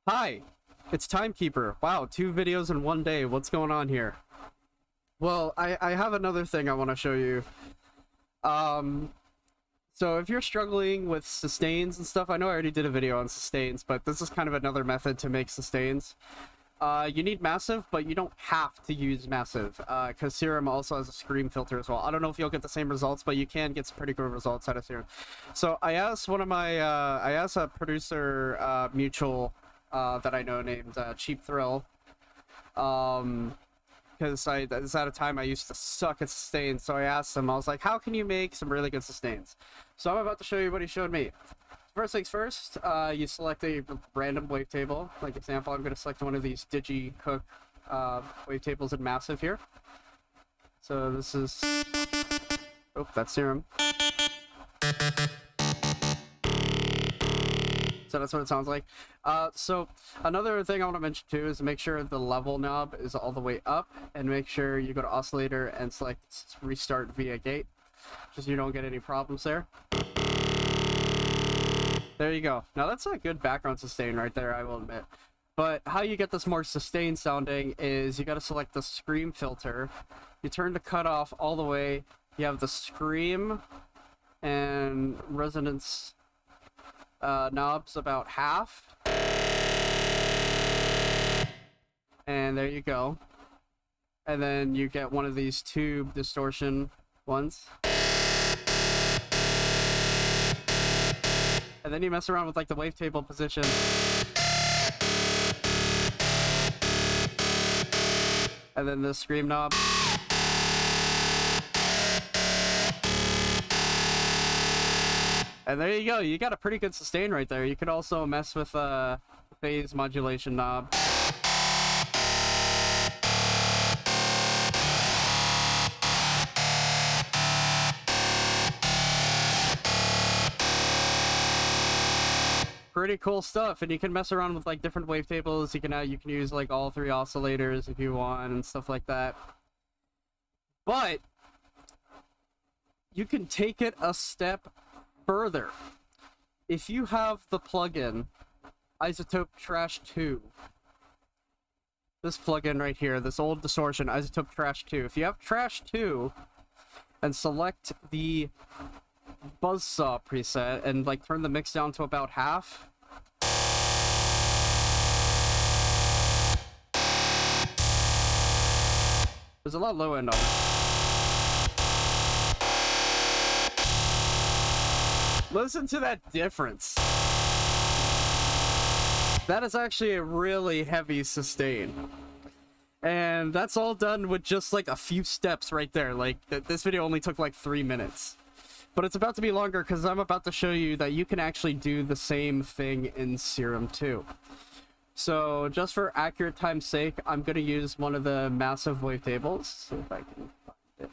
Hi, it's Timekeeper. Wow, 2 videos in one day. What's going on here? Well, I have another thing I want to show you. Um, so if you're struggling with sustains and stuff, I know I already did a video on sustains, but this is kind of another method to make sustains. You need massive, but you don't have to use massive, because serum also has a scream filter as well. I don't know if you'll get the same results, but you can get some pretty good results out of serum. So I asked I asked a producer, mutual, that I know named Cheap Thrill, because this at a time I used to suck at sustains. So I asked him, I was like, how can you make some really good sustains? So I'm about to show you what he showed me. First things first, you select a random wavetable. Like example, I'm going to select one of these DigiCook wavetables in massive here. So this is, oh, that's serum. So that's what it sounds like. So another thing I want to mention too is make sure the level knob is all the way up, and make sure you go to oscillator and select restart via gate, just so you don't get any problems there. There you go. Now that's a good background sustain right there, I will admit. But how you get this more sustained sounding is you got to select the scream filter. You turn the cutoff all the way. You have the scream and resonance knobs about half. And there you go. And then you get one of these tube distortion ones. And then you mess around with like the wavetable position. And then the scream knob. And there you go. You got a pretty good sustain right there. You could also mess with phase modulation knob. Pretty cool stuff, and you can mess around with like different wavetables. You can use like all 3 oscillators if you want and stuff like that. But you can take it a step further. If you have the plugin Isotope Trash 2, this plugin right here, this old distortion Isotope Trash 2, if you have Trash 2 and select the buzzsaw preset and like turn the mix down to about half, there's a lot low end on it. Listen to that difference. That is actually a really heavy sustain. And that's all done with just like a few steps right there. Like this video only took like 3 minutes. But it's about to be longer because I'm about to show you that you can actually do the same thing in serum too. So just for accurate time's sake, I'm going to use one of the massive wavetables. See if I can find it.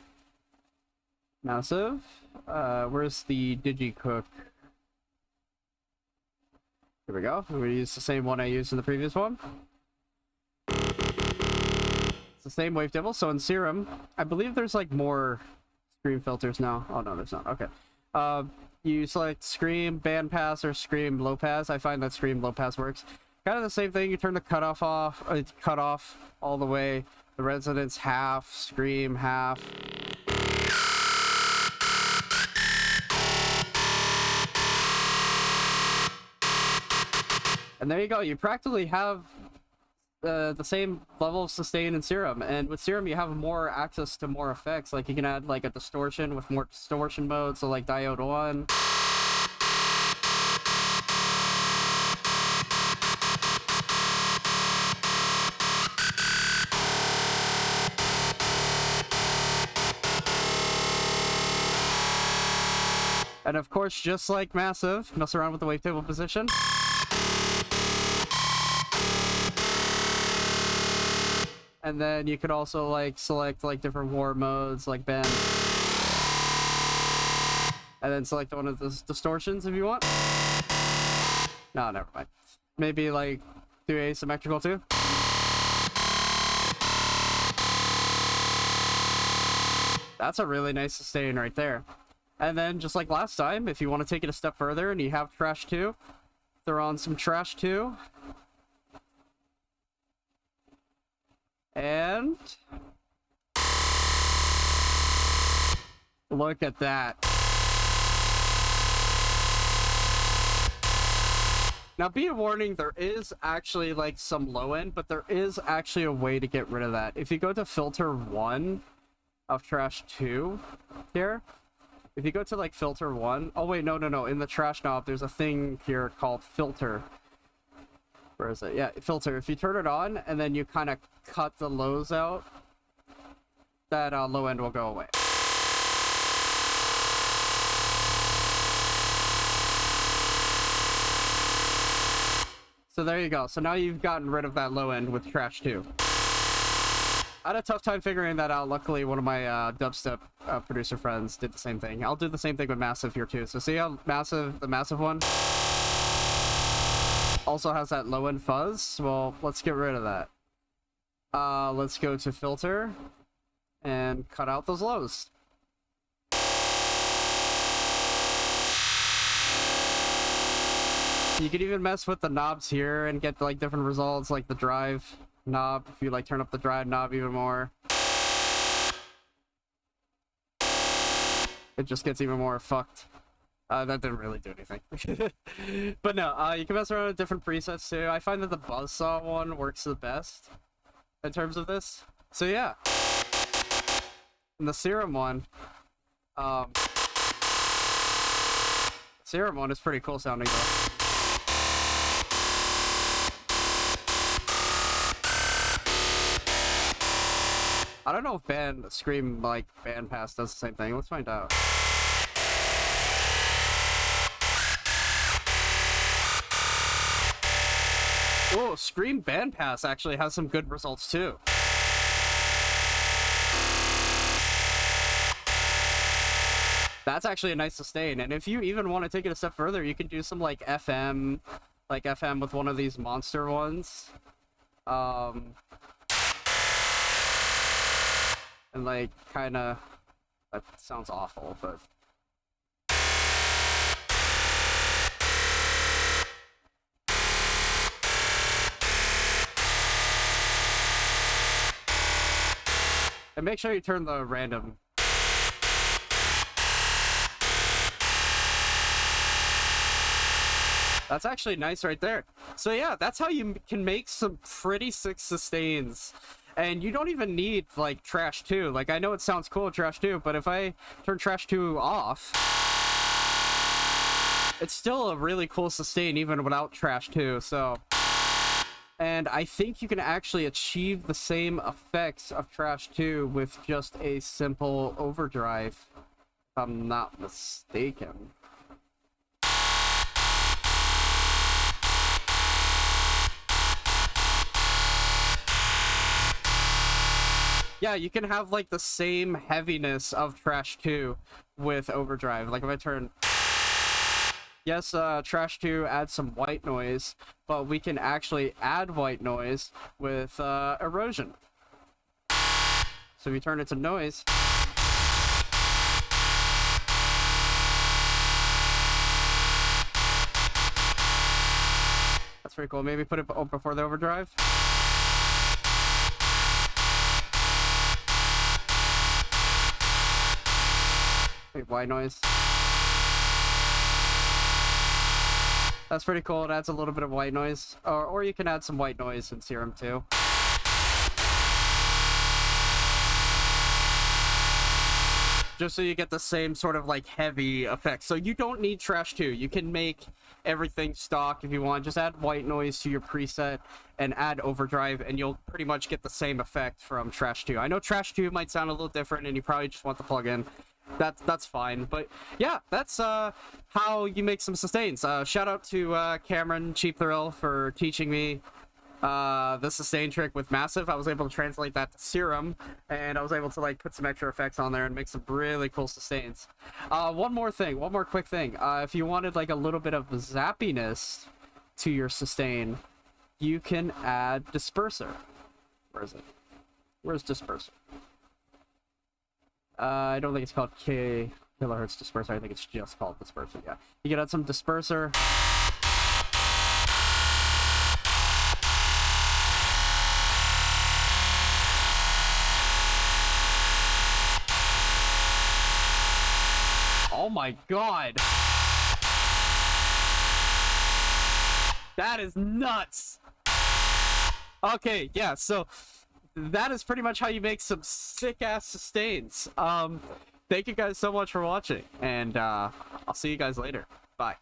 Massive. Where's the DigiCook? Here we go. I'm going to use the same one I used in the previous one. It's the same wavetable. So in serum, I believe there's like more scream filters now. Oh no, there's not. Okay. You select scream bandpass or scream low pass. I find that scream low pass works. Kind of the same thing. You turn the cutoff off, cutoff all the way. The resonance half, scream half. And there you go. You practically have the same level of sustain in serum. And with serum, you have more access to more effects. Like you can add like a distortion with more distortion modes. So like diode 1. And of course, just like massive, mess around with the wavetable position. And then you could also like select like different warp modes, like bend. And then select one of the distortions if you want. No, never mind. Maybe like do asymmetrical too. That's a really nice sustain right there. And then just like last time, if you want to take it a step further and you have Trash 2, throw on some Trash 2. And look at that. Now, be a warning, there is actually like some low end, but there is actually a way to get rid of that. If you go to filter 1 of trash 2 here, if you go to like filter 1, oh wait, no, in the trash knob, there's a thing here called filter. Where is it? Yeah, filter. If you turn it on and then you kind of cut the lows out, that low end will go away. So there you go. So now you've gotten rid of that low end with trash 2. I had a tough time figuring that out. Luckily, one of my dubstep producer friends did the same thing. I'll do the same thing with Massive here too. So see how the Massive one also has that low end fuzz? Well, let's get rid of that. Let's go to filter and cut out those lows. You can even mess with the knobs here and get like different results, like the drive knob. If you like turn up the drive knob even more, it just gets even more fucked. That didn't really do anything. But no, you can mess around with different presets too. I find that the buzzsaw one works the best in terms of this. So yeah. And the serum one, is pretty cool sounding though. I don't know if Scream like Bandpass does the same thing. Let's find out. Oh, Scream Bandpass actually has some good results too. That's actually a nice sustain. And if you even want to take it a step further, you can do some like FM with one of these monster ones. And like kinda, that sounds awful, but and make sure you turn the random. That's actually nice right there. So yeah, that's how you can make some pretty sick sustains. And you don't even need, like, Trash 2. Like, I know it sounds cool, Trash 2, but if I turn Trash 2 off, it's still a really cool sustain even without Trash 2, so... And I think you can actually achieve the same effects of Trash 2 with just a simple overdrive, if I'm not mistaken. Yeah, you can have like the same heaviness of Trash 2 with overdrive. Like if I turn... Yes, Trash 2 adds some white noise, but we can actually add white noise with erosion. So if you turn it to noise... That's pretty cool. Maybe put it before the overdrive. Wait, white noise. That's pretty cool. It adds a little bit of white noise. Or you can add some white noise in Serum too. Just so you get the same sort of like heavy effect. So you don't need Trash 2. You can make everything stock if you want. Just add white noise to your preset and add overdrive and you'll pretty much get the same effect from Trash 2. I know Trash 2 might sound a little different and you probably just want the plugin. That's fine, but yeah, that's how you make some sustains. Shout out to Cameron Cheap Thrill for teaching me the sustain trick with Massive. I was able to translate that to Serum, and I was able to like put some extra effects on there and make some really cool sustains. One more quick thing. If you wanted like a little bit of zappiness to your sustain, you can add disperser. Where is it? Where's disperser? I don't think it's called kilohertz disperser. I think it's just called disperser. Yeah, you can add some disperser. Oh my god. That is nuts. Okay, yeah, so that is pretty much how you make some sick-ass sustains. Thank you guys so much for watching, and I'll see you guys later. Bye.